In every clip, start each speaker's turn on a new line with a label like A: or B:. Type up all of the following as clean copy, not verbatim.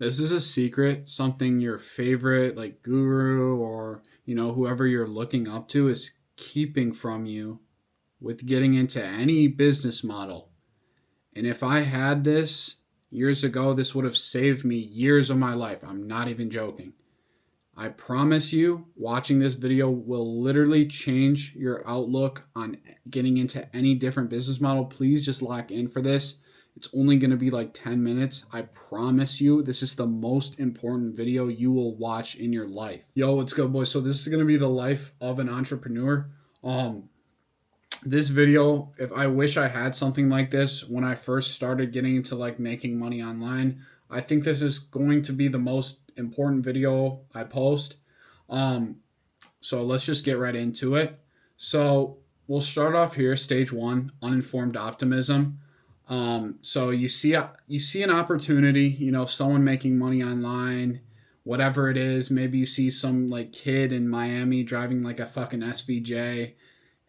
A: This is a secret, something your favorite like guru or, whoever you're looking up to is keeping from you with getting into any business model. And if I had this years ago, this would have saved me years of my life. I'm not even joking. I promise you, watching this video will literally change your outlook on getting into any different business model. Please just lock in for this. It's only going to be like 10 minutes. I promise you, this is the most important video you will watch in your life. Yo, what's good, boys? So this is going to be the life of an entrepreneur. This video, if I wish I had something like this when I first started getting into like making money online, I think this is going to be the most important video I post. So let's just get right into it. So we'll start off here, stage one, uninformed optimism. So you see an opportunity, someone making money online, whatever it is. Maybe you see some like kid in Miami driving like a fucking SVJ,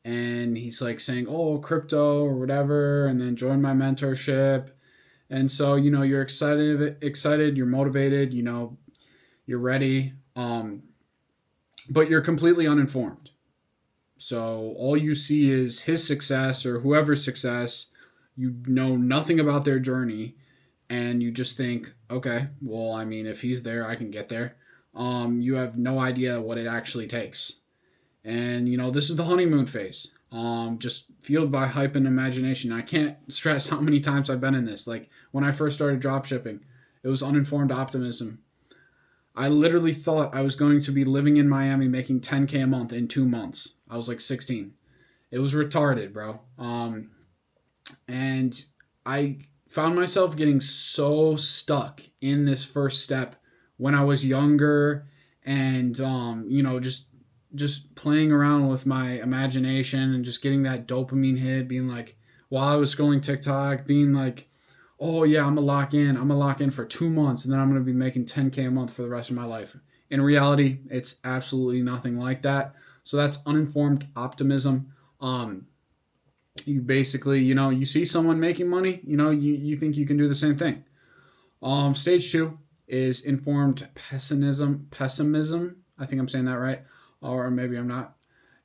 A: and he's like saying, "Oh, crypto or whatever," and then join my mentorship. And so, you're excited, you're motivated, you're ready, but you're completely uninformed. So all you see is his success or whoever's success. You know nothing about their journey, and you just think, okay, well, I mean, if he's there, I can get there. You have no idea what it actually takes. And, this is the honeymoon phase. Just fueled by hype and imagination. I can't stress how many times I've been in this. Like, when I first started dropshipping, it was uninformed optimism. I literally thought I was going to be living in Miami making 10K a month in 2 months. I was like 16. It was retarded, bro. And I found myself getting so stuck in this first step when I was younger, and just playing around with my imagination and just getting that dopamine hit, being like, while I was scrolling TikTok, being like, oh yeah, I'm gonna lock in for 2 months, and then I'm gonna be making 10K a month for the rest of my life. In reality, it's absolutely nothing like that. So that's uninformed optimism. You basically, you see someone making money, you think you can do the same thing. Stage two is informed pessimism. I think I'm saying that right, or maybe I'm not.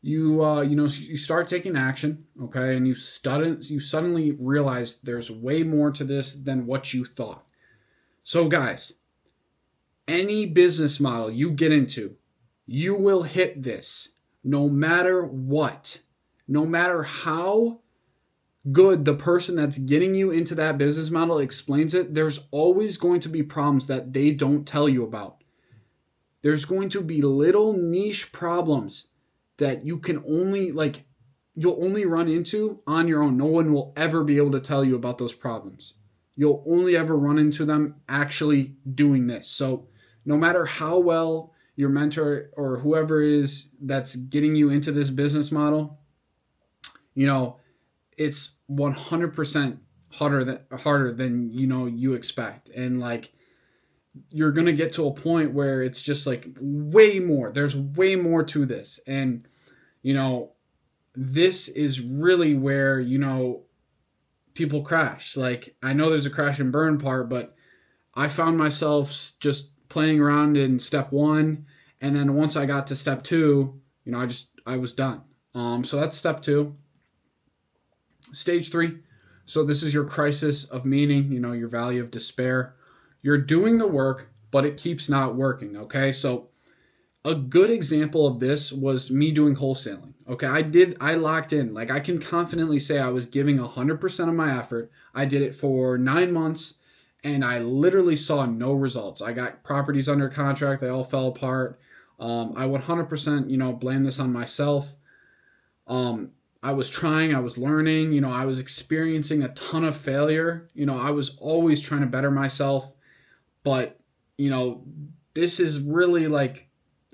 A: You start taking action, okay, and you suddenly realize there's way more to this than what you thought. So guys, any business model you get into, you will hit this no matter what. No matter how good the person that's getting you into that business model explains it, there's always going to be problems that they don't tell you about. There's going to be little niche problems that you'll only run into on your own. No one will ever be able to tell you about those problems. You'll only ever run into them actually doing this. So no matter how well your mentor or whoever is that's getting you into this business model, it's 100% harder than you expect. And like, you're going to get to a point where it's just like way more. There's way more to this. And, this is really where, people crash. Like, I know there's a crash and burn part, but I found myself just playing around in step one. And then once I got to step two, I was done. So that's step two. Stage three. So this is your crisis of meaning, your valley of despair. You're doing the work, but it keeps not working, okay? So a good example of this was me doing wholesaling, okay? I locked in. Like, I can confidently say I was giving 100% of my effort. I did it for 9 months, and I literally saw no results. I got properties under contract. They all fell apart. I 100%, blame this on myself. I was trying, I was learning, I was experiencing a ton of failure. I was always trying to better myself. But, this is really like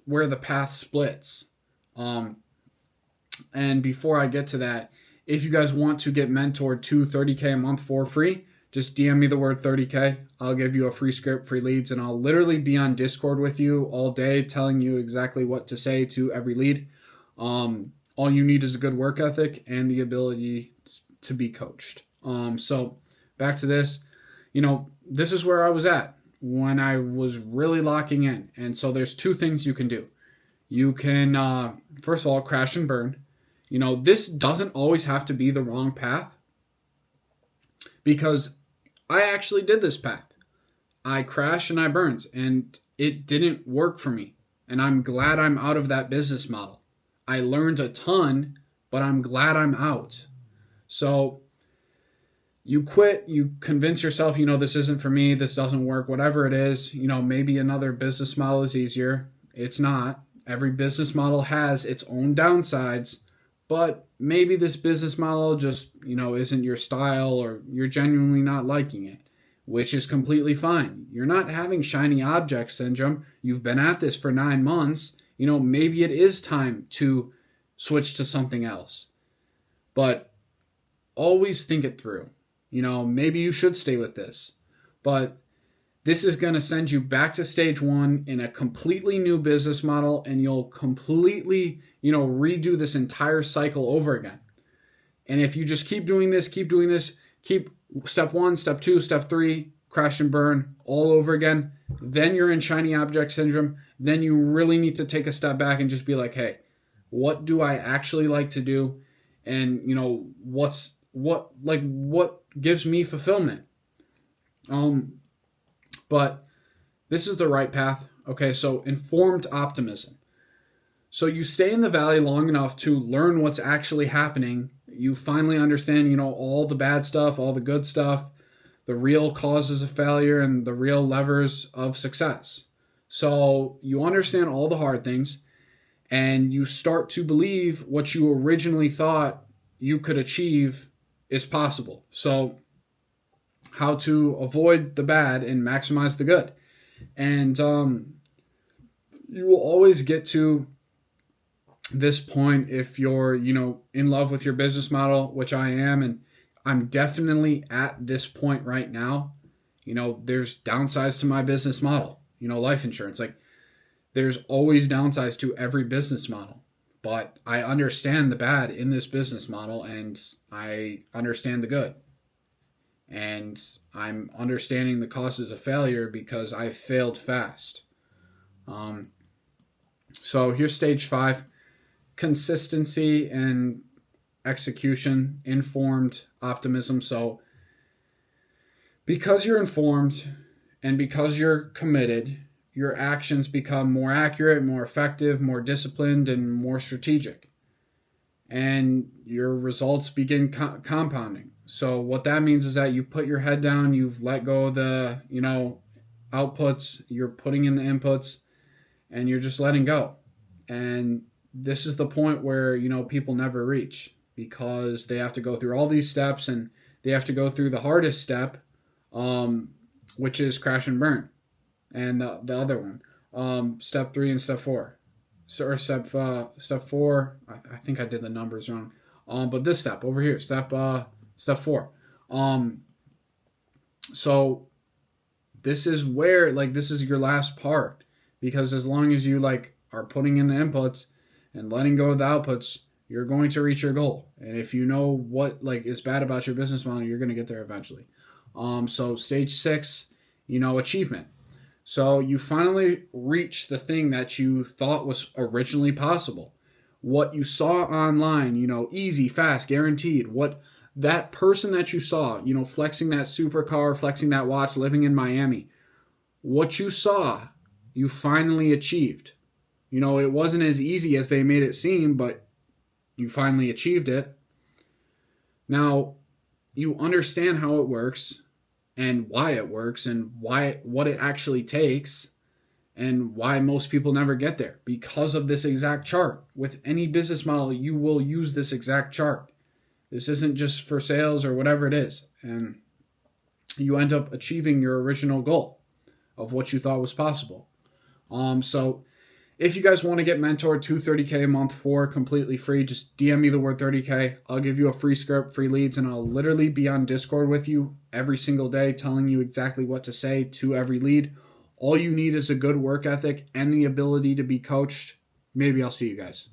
A: where the path splits. And before I get to that, if you guys want to get mentored to 30K a month for free, just DM me the word 30K. I'll give you a free script, free leads, and I'll literally be on Discord with you all day telling you exactly what to say to every lead. All you need is a good work ethic and the ability to be coached. So back to this, this is where I was at when I was really locking in. And so there's two things you can do. You can, first of all, crash and burn. This doesn't always have to be the wrong path, because I actually did this path. I crashed and I burned, and it didn't work for me. And I'm glad I'm out of that business model. I learned a ton, but I'm glad I'm out. So you quit, you convince yourself, this isn't for me, this doesn't work, whatever it is. Maybe another business model is easier. It's not. Every business model has its own downsides, but maybe this business model just, isn't your style, or you're genuinely not liking it, which is completely fine. You're not having shiny object syndrome. You've been at this for 9 months. Maybe it is time to switch to something else. But always think it through. Maybe you should stay with this. But this is going to send you back to stage one in a completely new business model, and you'll completely, redo this entire cycle over again. And if you just keep doing this, keep step 1, step 2, step 3, crash and burn all over again, then you're in shiny object syndrome. Then you really need to take a step back and just be like, hey, what do I actually like to do? And, what gives me fulfillment? But this is the right path. Okay, so informed optimism. So you stay in the valley long enough to learn what's actually happening. You finally understand, all the bad stuff, all the good stuff, the real causes of failure, and the real levers of success. So you understand all the hard things, and you start to believe what you originally thought you could achieve is possible. So how to avoid the bad and maximize the good. And you will always get to this point if you're, in love with your business model, which I am, and I'm definitely at this point right now. There's downsides to my business model. Life insurance, there's always downsides to every business model. But I understand the bad in this business model, and I understand the good. And I'm understanding the causes of failure because I failed fast. So here's stage 5, consistency and execution, informed optimism. So because you're informed and because you're committed, your actions become more accurate, more effective, more disciplined, and more strategic. And your results begin compounding. So what that means is that you put your head down, you've let go of the, outputs, you're putting in the inputs, and you're just letting go. And this is the point where, people never reach, because they have to go through all these steps, and they have to go through the hardest step, which is crash and burn. And the other one, step 3 and step 4. Or step 4, I think I did the numbers wrong. But this step over here, step 4. So this is where, this is your last part, because as long as you are putting in the inputs and letting go of the outputs, you're going to reach your goal. And if you know what is bad about your business model, you're going to get there eventually. So stage 6, achievement. So you finally reach the thing that you thought was originally possible. What you saw online, easy, fast, guaranteed. What that person that you saw, flexing that supercar, flexing that watch, living in Miami, what you saw, you finally achieved. It wasn't as easy as they made it seem, but you finally achieved it. Now, you understand how it works, and why it works, and what it actually takes, and why most people never get there, because of this exact chart. With any business model, you will use this exact chart. This isn't just for sales or whatever it is. And you end up achieving your original goal of what you thought was possible. So if you guys want to get mentored, $230K a month for completely free, just DM me the word 30K. I'll give you a free script, free leads, and I'll literally be on Discord with you every single day, telling you exactly what to say to every lead. All you need is a good work ethic and the ability to be coached. Maybe I'll see you guys.